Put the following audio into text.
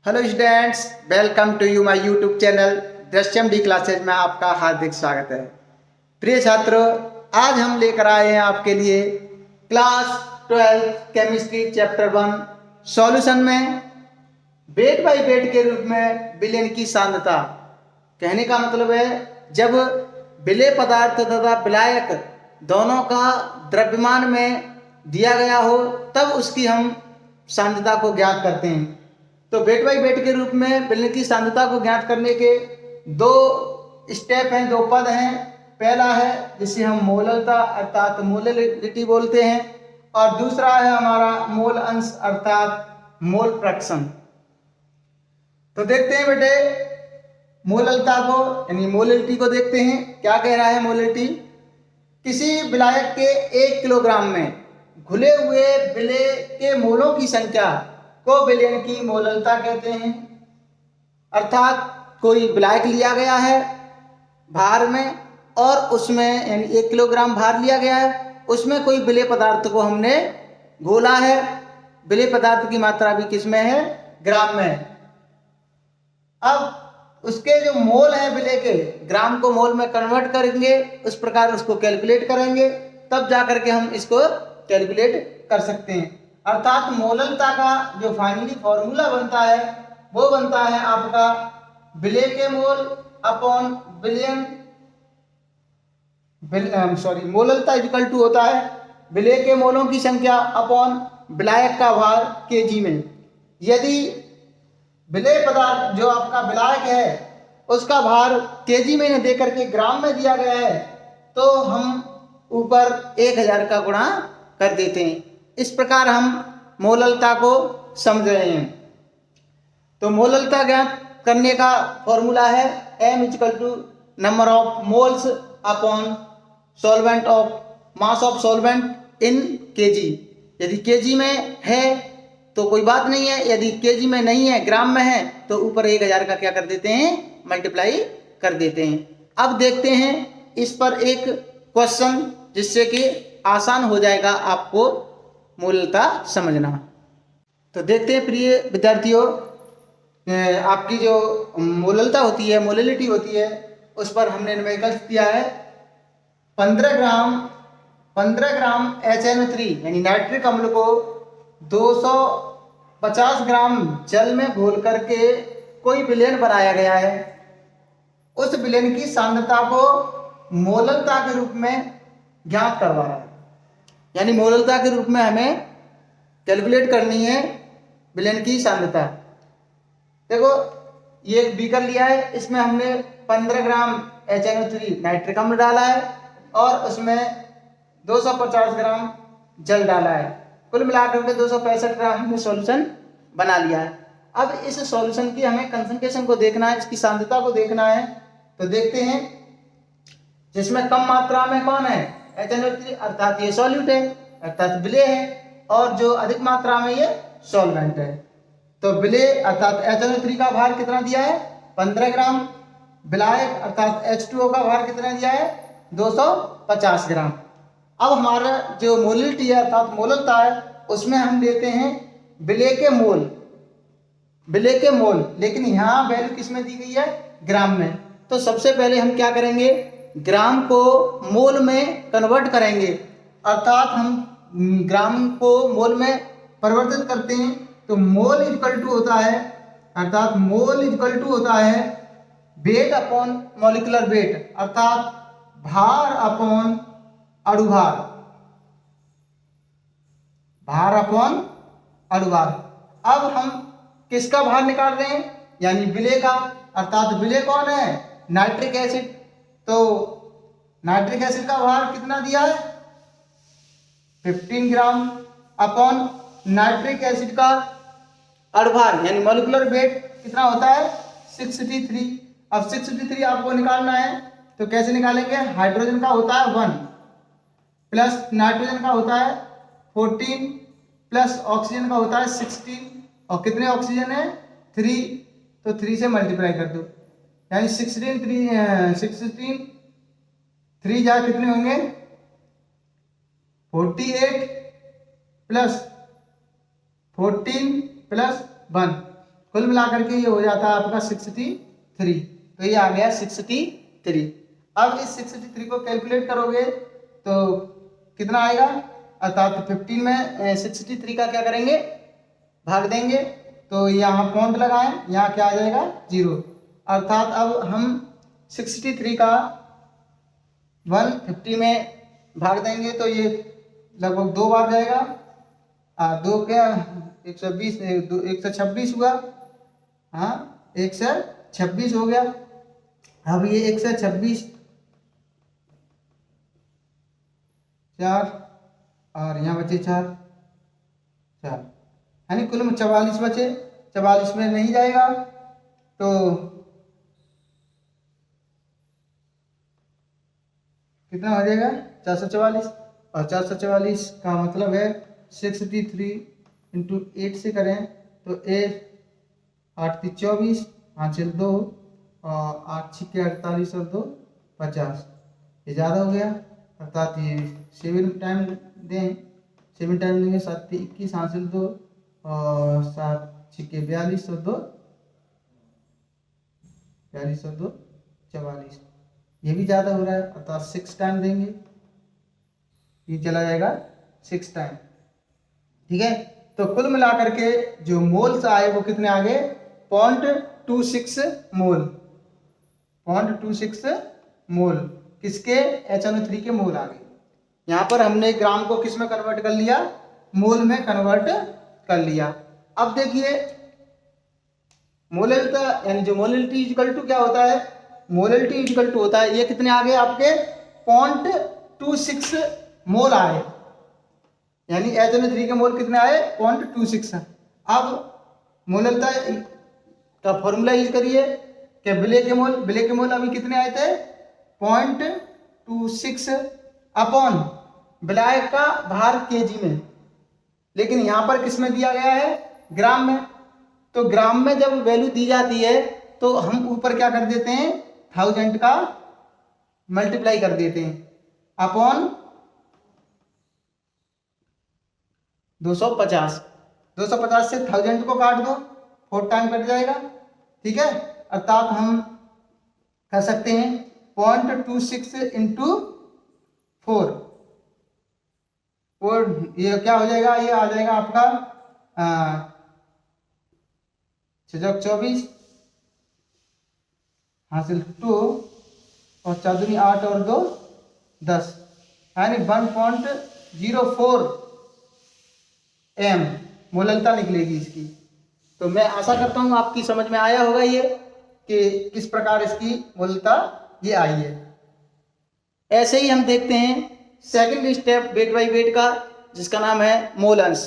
Hello students, welcome to you my YouTube channel Drishyam D classes में आपका हार्दिक स्वागत है। प्रिय छात्रों, आज हम लेकर आए हैं आपके लिए क्लास 12 केमिस्ट्री चैप्टर 1 सॉल्यूशन में वेट बाय वेट के रूप में विलयन की सांद्रता। कहने का मतलब है जब विलेय पदार्थ तथा विलायक दोनों का द्रव्यमान में दिया गया हो तब उसकी हम सांद्रता को ज्ञात करते हैं। तो वेट बाई वेट के रूप में विलयन की सांद्रता को ज्ञात करने के दो स्टेप हैं, दो पद हैं। पहला है जिसे हम मोललता अर्थात मोललिटी बोलते हैं और दूसरा है हमारा मोल अंश अर्थात मोल फ्रैक्शन। तो देखते हैं बेटे मोललता को यानी मोललिटी को देखते हैं। क्या कह रहा है मोललिटी? किसी विलायक के 1 किलोग्राम में घुले हुए विलेय के मोलों की संख्या को विलयन की मोललता कहते हैं। अर्थात कोई विलायक लिया गया है भार में और उसमें यानी 1 किलोग्राम भार लिया गया है, उसमें कोई विलेय पदार्थ को हमने घोला है। विलेय पदार्थ की मात्रा भी किस में है? ग्राम में है। अब उसके जो मोल हैं विलेय के, ग्राम को मोल में कन्वर्ट करेंगे, उस प्रकार उसको कैलकुलेट करेंगे, तब जाकर के हम इसको कैलकुलेट कर सकते हैं। अर्थात मोललता का जो फाइनली फॉर्मूला बनता है वो बनता है आपका विलेय के मोल अपॉन विलयन मोललता इक्वल टू होता है विलेय के मोलों की संख्या अपॉन विलायक का भार केजी में। यदि विलेय पदार्थ जो आपका विलायक है उसका भार केजी में दे करके ग्राम में दिया गया है तो हम ऊपर 1000 का गुणा कर देते हैं। इस प्रकार हम मोललता को समझ रहे हैं। तो मोललता ज्ञात करने का फॉर्मूला है m equal to number of moles upon solvent of mass of solvent in KG. यदि केजी में है तो कोई बात नहीं है, यदि केजी में नहीं है ग्राम में है तो ऊपर 1000 का क्या कर देते हैं? मल्टीप्लाई कर देते हैं। अब देखते हैं इस पर एक क्वेश्चन जिससे कि आसान हो जाएगा आपको मोललता समझना। तो देखते हैं प्रिय विद्यार्थियों, आपकी जो मोललता होती है, मोललिटी होती है, उस पर हमने न्यूमेरिकल्स दिया है 15 ग्राम HNO3 यानी नाइट्रिक अम्ल को 250 ग्राम जल में घोल करके कोई विलयन बनाया गया है। उस विलयन की सांद्रता को मोललता के रूप में ज्ञात करवा रहा है। यानी मोललता के रूप में हमें कैलकुलेट करनी है विलयन की सांद्रता। देखो ये एक बीकर लिया है, इसमें हमने 15 ग्राम HNO3 नाइट्रिक अम्ल डाला है और उसमें 250 ग्राम जल डाला है। कुल मिलाकर के 265 ग्राम हमने सॉल्यूशन बना लिया है। अब इस सॉल्यूशन की हमें कंसंट्रेशन को देखना है, इसकी सांद्रता को देखना है। तो देखते हैं जिसमें कम मात्रा में कौन है? HNO3 अर्थात ये सॉल्यूट है अर्थात विलेय है, और जो अधिक मात्रा में ये सॉल्वेंट है। तो विलेय अर्थात HNO3 का भार कितना दिया है? 15 ग्राम। विलायक अर्थात H2O का भार कितना दिया है? 250 ग्राम। अब हमारा जो मोललिटी है अर्थात मोललता है उसमें हम लेते हैं विलेय के मोल, लेकिन यहाँ वैल्यू किस में दी गई है? ग्राम में। तो सबसे पहले हम क्या करेंगे? ग्राम को मोल में कन्वर्ट करेंगे, अर्थात हम ग्राम को मोल में परिवर्तित करते हैं। तो मोल इक्वल टू होता है वेट अपॉन मॉलिक्यूलर वेट अर्थात भार अपॉन अणुभार। अब हम किसका भार निकाल रहे हैं? यानी विलेय का। अर्थात विलेय कौन है? Nitric acid. तो नाइट्रिक एसिड का भार कितना दिया है? 15 ग्राम अपॉन नाइट्रिक एसिड का अणुभार यानी मॉलिक्यूलर वेट कितना होता है? 63। अब 63 आपको निकालना है तो कैसे निकालेंगे? हाइड्रोजन का होता है 1 प्लस नाइट्रोजन का होता है 14 प्लस ऑक्सीजन का होता है 16, और कितने ऑक्सीजन है? 3। तो 3 से मल्टीप्लाई कर दो, यानी 16 3 जा कितने होंगे? 48 प्लस 14 प्लस 1 कुल मिलाकर के ये हो जाता है आपका 63। तो ये आ गया 63। अब इस 63 को कैलकुलेट करोगे तो कितना आएगा, अर्थात 15 में 63 का क्या करेंगे, भाग देंगे। तो यहाँ पॉइंट लगाएं, यहाँ क्या आ जाएगा 0, अर्थात अब हम 63 का 150 में भाग देंगे तो ये लगभग 2 बार जाएगा। 2 क्या 120, 126 हुआ, हाँ 126 हो गया। अब ये 126 4 और यहाँ बचे 4, यानी कुल में 44 बचे। 44 में नहीं जाएगा तो कितना हो जाएगा 444, और 444 का मतलब है 63 इंटू 8 से करें तो 8 3 24, 5 6 2 और 8 6 48 और 2 50। ये ज़्यादा हो गया, अर्थात ये 7 टाइम दें, 7 टाइम देंगे 7 3 21, 8 6 2 और 7 6 42 और 2 42 और 2 44। ये भी ज़्यादा हो रहा है, अर्थात 6 टाइम देंगे, ये चला जाएगा 6 टाइम। ठीक है, तो कुल मिलाकर के जो मोल्स आए वो कितने आ गए, 0.26 मोल। 0.26 मोल किसके, HNO3 के मोल आ गए। यहाँ पर हमने ग्राम को किस में कन्वर्ट कर लिया, मोल में कन्वर्ट कर लिया। अब देखिए मोलैलिटी, यानी जो मोलैलिटी इक्वल टू क्या होता है, मोलैलिटी इक्वल टू होता है, ये कितने आ गए आपके 0.26 मोल आए, यानी HNO3 के मोल कितने आए 0.26। अब मोलैलिटी का फॉर्मूला यूज करिए कि विलेय के मोल अभी कितने आए थे 0.26 अपॉन विलाय का भार केजी में, लेकिन यहाँ पर किस में दिया गया है, ग्राम में। तो ग्राम में जब वैल्यू दी जाती है तो हम ऊपर क्या कर देते हैं, 1000 का मल्टीप्लाई कर देते हैं अपॉन 250। 250 से 1000 को काट दो, 4 टाइम कट जाएगा। ठीक है, अर्थात हम कर सकते हैं 0.26 इंटू 4, और ये क्या हो जाएगा, ये आ जाएगा आपका 624 हासिल 2 और 4 दूनी 8 और 2 10, यानी 1.04 m मोलैलिटी निकलेगी इसकी। तो मैं आशा करता हूँ आपकी समझ में आया होगा ये कि किस प्रकार इसकी मोलैलिटी ये आई है। ऐसे ही हम देखते हैं second step weight by weight का, जिसका नाम है मोल अंश।